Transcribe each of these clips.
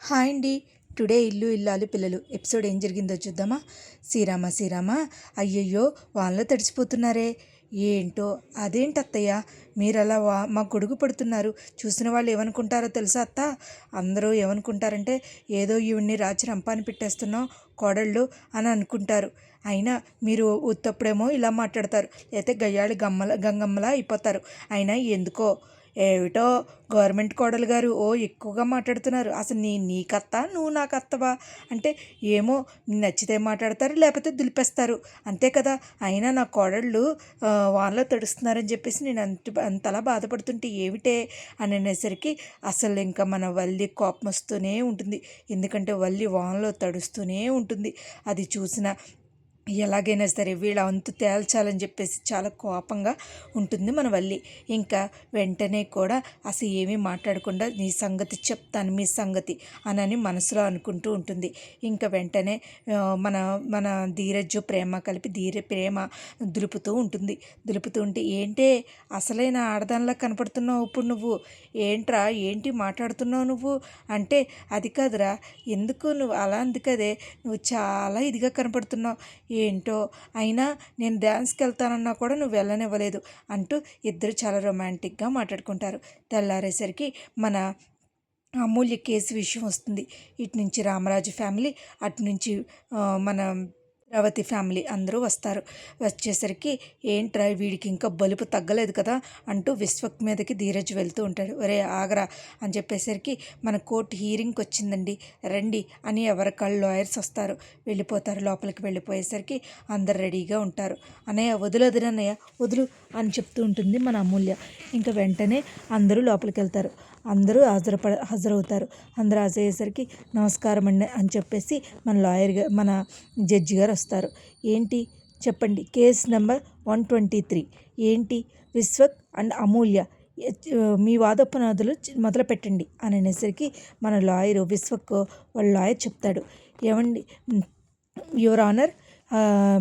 Hi అండి. Today ఇల్లు ఇల్లాలు పిల్లలు ఎపిసోడ్ ఏం జరిగిందో చూద్దామా. శ్రీరామ అయ్యయ్యో వానలో తడిచిపోతున్నారే. ఏంటో అదేంటి అత్తయ్య, మీరు అలా మా గొడుగు పడుతున్నారు. చూసిన వాళ్ళు ఏమనుకుంటారో తెలుసా అత్త? అందరూ ఏమనుకుంటారంటే ఏదో ఈవిడ్ని రాచి రంపాన్ని పెట్టేస్తున్నాం కోడళ్ళు అని అనుకుంటారు. అయినా మీరు ఉత్తప్పుడేమో ఇలా మాట్లాడతారు, లేకపోతే గయ్యాళి గంగమ్మలా అయిపోతారు. అయినా ఎందుకో ఏమిటో గవర్నమెంట్ కోడలు గారు ఎక్కువగా మాట్లాడుతున్నారు. అసలు నీకత్త, నువ్వు నాకు అత్తవా అంటే ఏమో, నచ్చితే మాట్లాడతారు, లేకపోతే దులిపేస్తారు, అంతే కదా. అయినా నా కోడళ్ళు వానలో తడుస్తున్నారని చెప్పేసి నేను అంతలా బాధపడుతుంటే ఏమిటే అని అనేసరికి అసలు ఇంకా మన వల్లి కోపం వస్తూనే ఉంటుంది. ఎందుకంటే వల్లి వానలో తడుస్తూనే ఉంటుంది. అది చూసిన ఎలాగైనా సరే వీళ్ళ అంతు తేల్చాలని చెప్పేసి చాలా కోపంగా ఉంటుంది మన వల్లి. ఇంకా వెంటనే కూడా అసలు ఏమీ మాట్లాడకుండా నీ సంగతి చెప్తాను, మీ సంగతి అని మనసులో అనుకుంటూ ఉంటుంది. ఇంకా వెంటనే మన మన ధీరజు ప్రేమ కలిపి ప్రేమ దులుపుతూ ఉంటుంది. దులుపుతూ ఉంటే ఏంటే అసలైన ఆడదానిలా కనపడుతున్నావు ఇప్పుడు నువ్వు, ఏంట్రా ఏంటి మాట్లాడుతున్నావు నువ్వు అంటే, అది కాదురా, ఎందుకు నువ్వు అలా అందుకదే నువ్వు చాలా ఇదిగా కనపడుతున్నావు, ఏంటో అయినా నేను డ్యాన్స్కి వెళ్తానన్నా కూడా నువ్వు వెళ్ళనివ్వలేదు అంటూ ఇద్దరు చాలా రొమాంటిక్గా మాట్లాడుకుంటారు. తెల్లారేసరికి మన అమూల్య కేసు విషయం వస్తుంది. ఇటు నుంచి రామరాజు ఫ్యామిలీ, అటు నుంచి మన రేవతి ఫ్యామిలీ అందరూ వస్తారు. వచ్చేసరికి ఏంట్రా వీడికి ఇంకా బలుపు తగ్గలేదు కదా అంటూ విశ్వక్ మీదకి ధీరజ్ వెళ్తూ ఉంటాడు. ఒరే ఆగరా అని చెప్పేసరికి మన కోర్టు హీరింగ్కి వచ్చిందండి రండి అని ఎవరికాళ్ళు లాయర్స్ వస్తారు, వెళ్ళిపోతారు. లోపలికి వెళ్ళిపోయేసరికి అందరు రెడీగా ఉంటారు. అన్నయ్య వదులదు అన్నయ్య వదులు అని చెప్తూ ఉంటుంది మన అమూల్య. ఇంకా వెంటనే అందరూ లోపలికి వెళ్తారు. అందరూ హాజరవుతారు. అందరూ హాజరయ్యేసరికి నమస్కారం అండి అని చెప్పేసి మన జడ్జి గారు వస్తారు. ఏంటి చెప్పండి, కేస్ నెంబర్ 123 ఏంటి, విశ్వక్ అండ్ అమూల్య మీ వాదోపనాదులు మొదలు పెట్టండి అని అనేసరికి మన విశ్వక్ వాళ్ళ లాయర్ చెప్తాడు. ఏమండి యువర్ ఆనర్,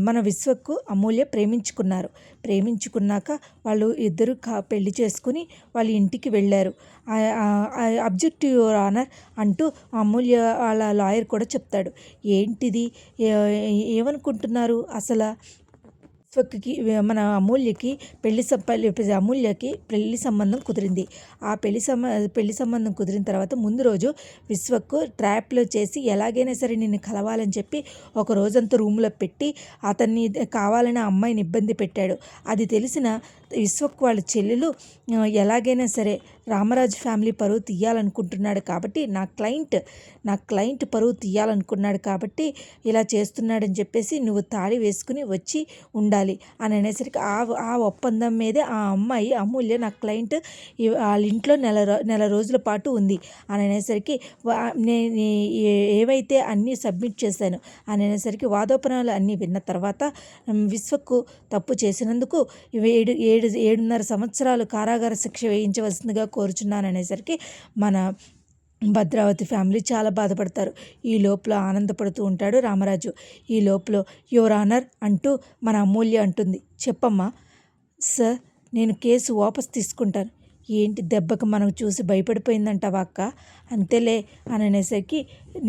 మన విశ్వకు అమూల్య ప్రేమించుకున్నాక వాళ్ళు ఇద్దరు పెళ్లి చేసుకుని వాళ్ళ ఇంటికి వెళ్ళారు. అబ్జెక్టివ్ యువర్ ఆనర్ అంటూ అమూల్య వాళ్ళ లాయర్ కూడా చెప్తాడు. ఏంటిది, ఏమనుకుంటున్నారు అసలు? విశ్వక్కి మన అమూల్యకి అమూల్యకి పెళ్లి సంబంధం కుదిరింది. ఆ పెళ్లి సంబంధం కుదిరిన తర్వాత ముందు రోజు విశ్వక్ ట్రాప్లో చేసి ఎలాగైనా సరే నిన్ను కలవాలని చెప్పి ఒక రోజంతా రూమ్లో పెట్టి అతన్ని కావాలని ఆ అమ్మాయిని ఇబ్బంది పెట్టాడు. అది తెలిసిన విశ్వక్ వాళ్ళ చెల్లెలు ఎలాగైనా సరే రామరాజు ఫ్యామిలీ పరువు తీయాలనుకుంటున్నాడు కాబట్టి, నా క్లయింట్ పరువు తీయాలనుకున్నాడు కాబట్టి ఇలా చేస్తున్నాడని చెప్పేసి నువ్వు తాళి వేసుకుని వచ్చి ఉండాలి అని అనేసరికి ఆ ఒప్పందం మీదే ఆ అమ్మాయి అమూల్య నా క్లయింట్ వాళ్ళ ఇంట్లో నెల రోజుల పాటు ఉంది అని అనేసరికి నేను ఏవైతే అన్నీ సబ్మిట్ చేశాను అని అనేసరికి వాదోపనాలు అన్నీ విన్న తర్వాత విశ్వకు తప్పు చేసినందుకు 7.5 సంవత్సరాలు కారాగార శిక్ష వేయించవలసిందిగా కోరుచున్నాను అనేసరికి మన భద్రావతి ఫ్యామిలీ చాలా బాధపడతారు. ఈ లోపల ఆనందపడుతూ ఉంటాడు రామరాజు. ఈ లోపల యువర్ ఆనర్ అంటూ మన అమూల్య అంటుంది. చెప్పమ్మా. సార్, నేను కేసు వాపస్ తీసుకుంటాను. ఏంటి దెబ్బకు మనం చూసి భయపడిపోయిందంటావా అక్క? అంతేలే అని అనేసరికి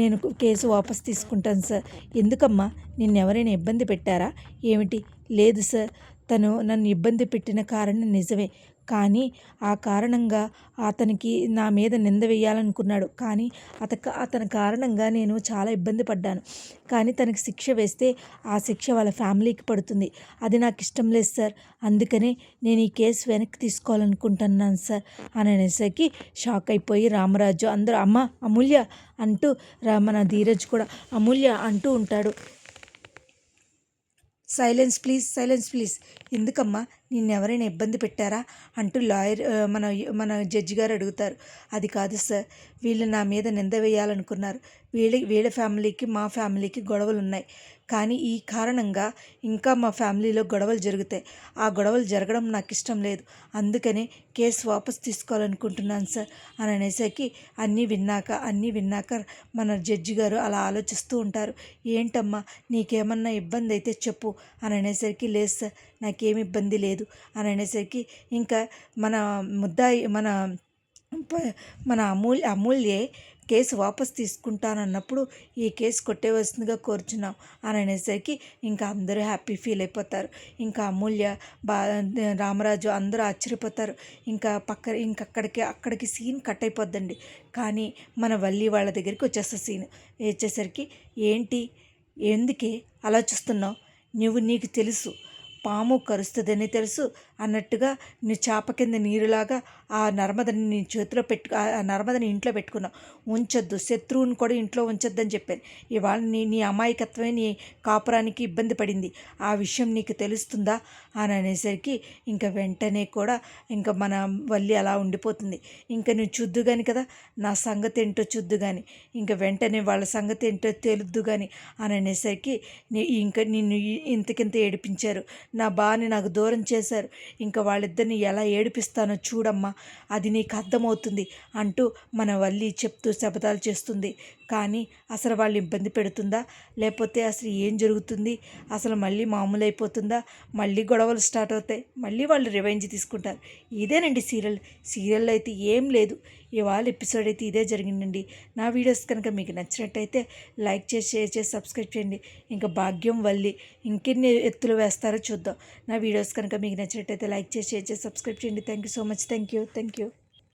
నేను కేసు వాపస్ తీసుకుంటాను సార్. ఎందుకమ్మా, నిన్నెవరైనా ఇబ్బంది పెట్టారా ఏమిటి? లేదు సార్, తను నన్ను ఇబ్బంది పెట్టిన కారణం నిజమే, కానీ ఆ కారణంగా అతనికి నా మీద నింద వేయాలనుకున్నాడు. కానీ అతని కారణంగా నేను చాలా ఇబ్బంది పడ్డాను. కానీ తనకి శిక్ష వేస్తే ఆ శిక్ష వాళ్ళ ఫ్యామిలీకి పడుతుంది. అది నాకు ఇష్టం లేదు సార్. అందుకనే నేను ఈ కేసు వెనక్కి తీసుకోవాలనుకుంటున్నాను సార్ అని అనేసరికి షాక్ అయిపోయి రామరాజు అందరూ అమ్మ అమూల్య అంటూ మన ధీరజ్ కూడా అమూల్య అంటూ ఉంటాడు. సైలెన్స్ ప్లీజ్, ఎందుకమ్మా, నిన్నెవరైనా ఇబ్బంది పెట్టారా అంటూ లాయర్ మన జడ్జి గారు అడుగుతారు. అది కాదు సార్, వీళ్ళు నా మీద నింద వేయాలనుకున్నారు. వీళ్ళ ఫ్యామిలీకి మా ఫ్యామిలీకి గొడవలు ఉన్నాయి. కానీ ఈ కారణంగా ఇంకా మా ఫ్యామిలీలో గొడవలు జరుగుతాయి. ఆ గొడవలు జరగడం నాకు ఇష్టం లేదు. అందుకనే కేసు వాపస్ తీసుకోవాలనుకుంటున్నాను సార్ అని అనేసరికి అన్నీ విన్నాక మన జడ్జి గారు అలా ఆలోచిస్తూ ఉంటారు. ఏంటమ్మా, నీకేమన్నా ఇబ్బంది అయితే చెప్పు అని అనేసరికి లేదు సార్, నాకేమి ఇబ్బంది లేదు అని అనేసరికి ఇంకా మన ముద్దాయి మన అమూల్యే కేసు వాపస్ తీసుకుంటానన్నప్పుడు ఈ కేసు కొట్టేవలసిందిగా కోరుచున్నాం అని అనేసరికి ఇంకా అందరూ హ్యాపీ ఫీల్ అయిపోతారు. ఇంకా అమూల్య రామరాజు అందరూ ఆశ్చర్యపోతారు. ఇంకా అక్కడికి సీన్ కట్ అయిపోద్దండి. కానీ మన వల్లి వాళ్ళ దగ్గరికి వచ్చేస్తా సీన్ వచ్చేసరికి, ఏంటి ఎందుకే అలా చూస్తున్నావు, నీకు తెలుసు పాము కరుస్తుందని తెలుసు అన్నట్టుగా నీ చేప కింద నీరులాగా ఆ నర్మదని నీ చేతిలో ఆ నర్మదని ఇంట్లో పెట్టుకున్నావు, ఉంచొద్దు, శత్రువుని కూడా ఇంట్లో ఉంచొద్దని చెప్పాను. ఇవాళ నీ అమాయకత్వమే నీ కాపురానికి ఇబ్బంది పడింది, ఆ విషయం నీకు తెలుస్తుందా అని అనేసరికి ఇంకా వెంటనే కూడా ఇంకా మన వల్లి అలా ఉండిపోతుంది. ఇంకా నువ్వు చూద్దు కానీ కదా నా సంగతి ఏంటో చూద్దు కానీ, ఇంకా వెంటనే వాళ్ళ సంగతి ఏంటో తెలుద్దు కానీ అని అనేసరికి ఇంకా నిన్ను ఇంతకింత ఏడిపించారు, నా బాని నాకు దూరం చేశారు, ఇంకా వాళ్ళిద్దరిని ఎలా ఏడిపిస్తానో చూడమ్మా, అది నీకు అర్థమవుతుంది అంటూ మన వల్లి చెప్తూ శపథాలు చేస్తుంది. కానీ అసలు వాళ్ళు ఇబ్బంది పెడుతుందా, లేకపోతే అసలు ఏం జరుగుతుంది, అసలు మళ్ళీ మామూలు అయిపోతుందా, మళ్ళీ గొడవలు స్టార్ట్ అవుతాయి, మళ్ళీ వాళ్ళు రివెంజ్ తీసుకుంటారు. ఇదేనండి సీరియల్లో అయితే ఏం లేదు. ఇవాళ ఎపిసోడ్ అయితే ఇదే జరిగిందండి. నా వీడియోస్ కనుక మీకు నచ్చినట్టయితే లైక్ చేసి, షేర్ చేసి, సబ్స్క్రైబ్ చేయండి. ఇంకా భాగ్యం వల్లి ఇంకెన్ని ఎత్తులు వేస్తారో చూద్దాం. నా వీడియోస్ కనుక మీకు నచ్చినట్టయితే లైక్ చేసి, షేర్ చేసి, సబ్స్క్రైబ్ చేయండి. Thank you so much. Thank you.